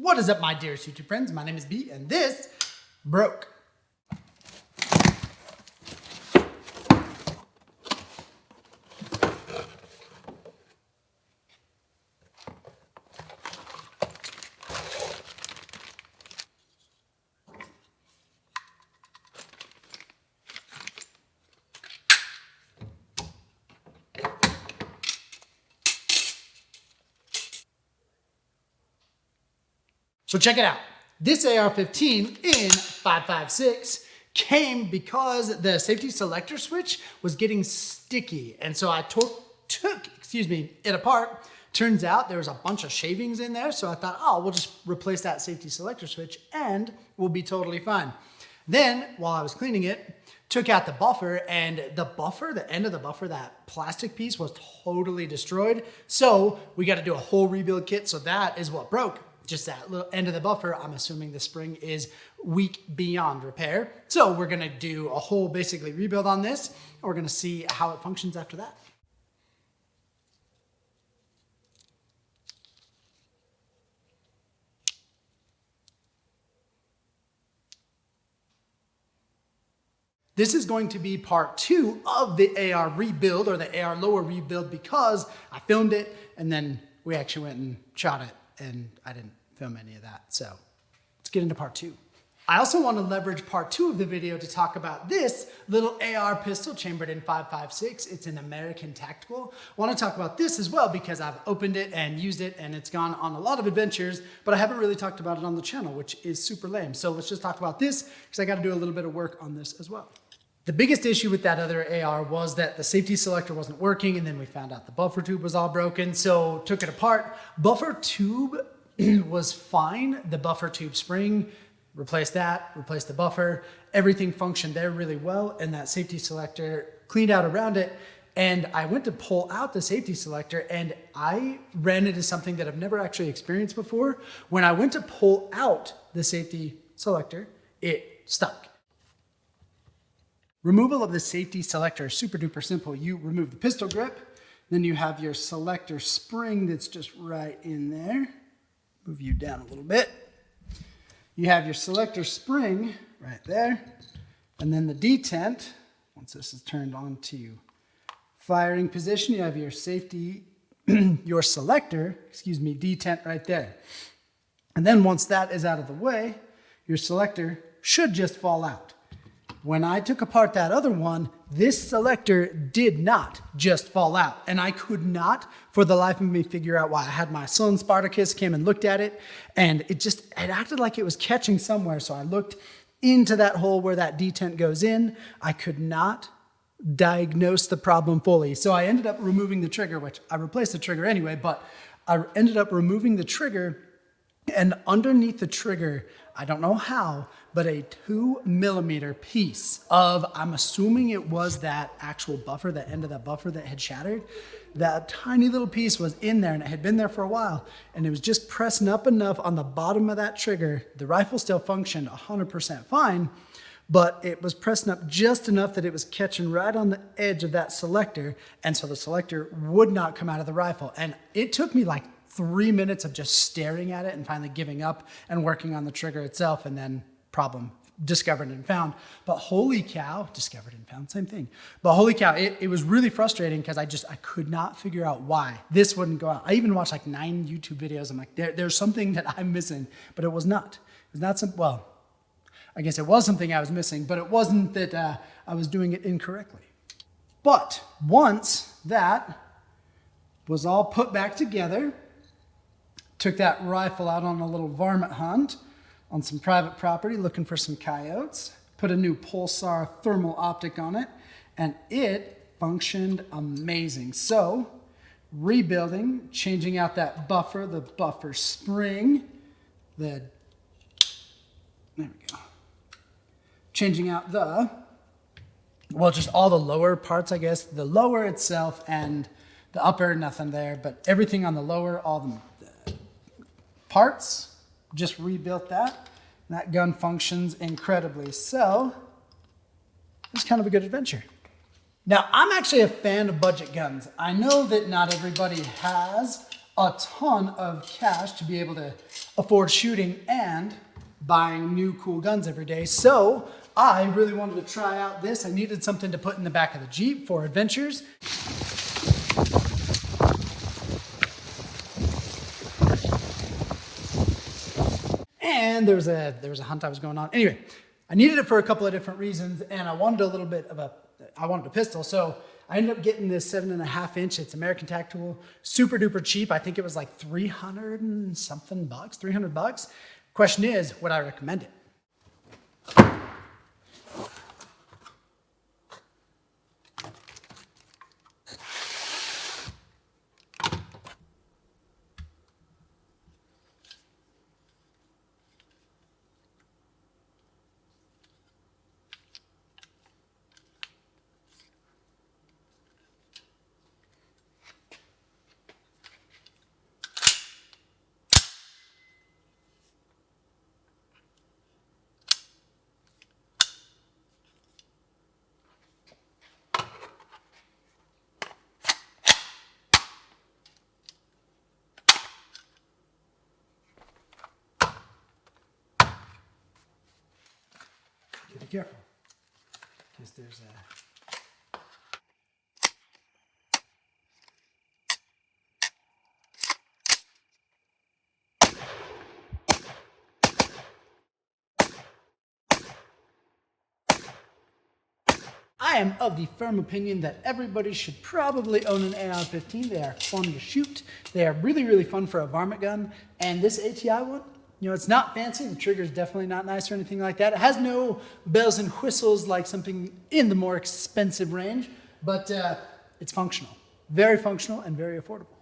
What is up, my dearest YouTube friends? My name is B, and this broke. So check it out. This AR-15 in 5.56 came because the safety selector switch was getting sticky. And so I took it apart. Turns out there was a bunch of shavings in there. So I thought, oh, we'll just replace that safety selector switch and we'll be totally fine. Then while I was cleaning it, took out the buffer, and the end of the buffer, that plastic piece was totally destroyed. So we got to do a whole rebuild kit. So that is what broke. Just that little end of the buffer. I'm assuming the spring is weak beyond repair. So we're gonna do a whole basically rebuild on this, and we're gonna see how it functions after that. This is going to be part 2 of the AR rebuild, or the AR lower rebuild, because I filmed it and then we actually went and shot it, and I didn't film any of that. So let's get into part 2. I also want to leverage part 2 of the video to talk about this little AR pistol chambered in 5.56. It's an American Tactical. I want to talk about this as well because I've opened it and used it, and it's gone on a lot of adventures, but I haven't really talked about it on the channel, which is super lame. So let's just talk about this because I got to do a little bit of work on this as well. The biggest issue with that other AR was that the safety selector wasn't working, and then we found out the buffer tube was all broken, so took it apart. Buffer tube was fine. The buffer tube spring, replaced that, replaced the buffer. Everything functioned there really well, and that safety selector cleaned out around it. And I went to pull out the safety selector, and I ran into something that I've never actually experienced before. When I went to pull out the safety selector, it stuck. Removal of the safety selector is super duper simple. You remove the pistol grip, then you have your selector spring that's just right in there. Move you down a little bit. You have your selector spring right there, and then the detent. Once this is turned on to firing position, you have your safety, your selector, detent right there. And then once that is out of the way, your selector should just fall out. When I took apart that other one, this selector did not just fall out. And I could not, for the life of me, figure out why. I had my son, Spartacus, came and looked at it, and it acted like it was catching somewhere. So I looked into that hole where that detent goes in. I could not diagnose the problem fully. So I ended up removing the trigger, which I replaced the trigger anyway, but I ended up removing the trigger, and underneath the trigger, I don't know how, but a 2mm piece of, I'm assuming it was that actual buffer, the end of that buffer that had shattered. That tiny little piece was in there, and it had been there for a while, and it was just pressing up enough on the bottom of that trigger. The rifle still functioned 100% fine, but it was pressing up just enough that it was catching right on the edge of that selector, and so the selector would not come out of the rifle. And it took me like 3 minutes of just staring at it and finally giving up and working on the trigger itself, and then problem discovered and found. But holy cow, discovered and found, same thing. But holy cow, it was really frustrating because I could not figure out why this wouldn't go out. I even watched like 9 YouTube videos. I'm like, there's something that I'm missing, but it was not. It was not some, well, I guess it was something I was missing, but it wasn't that I was doing it incorrectly. But once that was all put back together, took that rifle out on a little varmint hunt on some private property looking for some coyotes, put a new Pulsar thermal optic on it, and it functioned amazing. So rebuilding, changing out that buffer, the buffer spring, there we go. Changing out just all the lower parts, I guess, the lower itself and the upper, nothing there, but everything on the lower, all the parts, just rebuilt that. And that gun functions incredibly. So it's kind of a good adventure. Now, I'm actually a fan of budget guns. I know that not everybody has a ton of cash to be able to afford shooting and buying new cool guns every day. So I really wanted to try out this. I needed something to put in the back of the Jeep for adventures. And there was a hunt I was going on. Anyway, I needed it for a couple of different reasons, and I wanted I wanted a pistol. So I ended up getting this 7.5 inch. It's American Tactical, super duper cheap. I think it was like 300 and something bucks, 300 bucks. Question is, would I recommend it? Be careful, because there's a... I am of the firm opinion that everybody should probably own an AR-15. They are fun to shoot. They are really, really fun for a varmint gun. And this ATI one, you know, it's not fancy. The trigger is definitely not nice or anything like that. It has no bells and whistles like something in the more expensive range, but it's functional. Very functional and very affordable.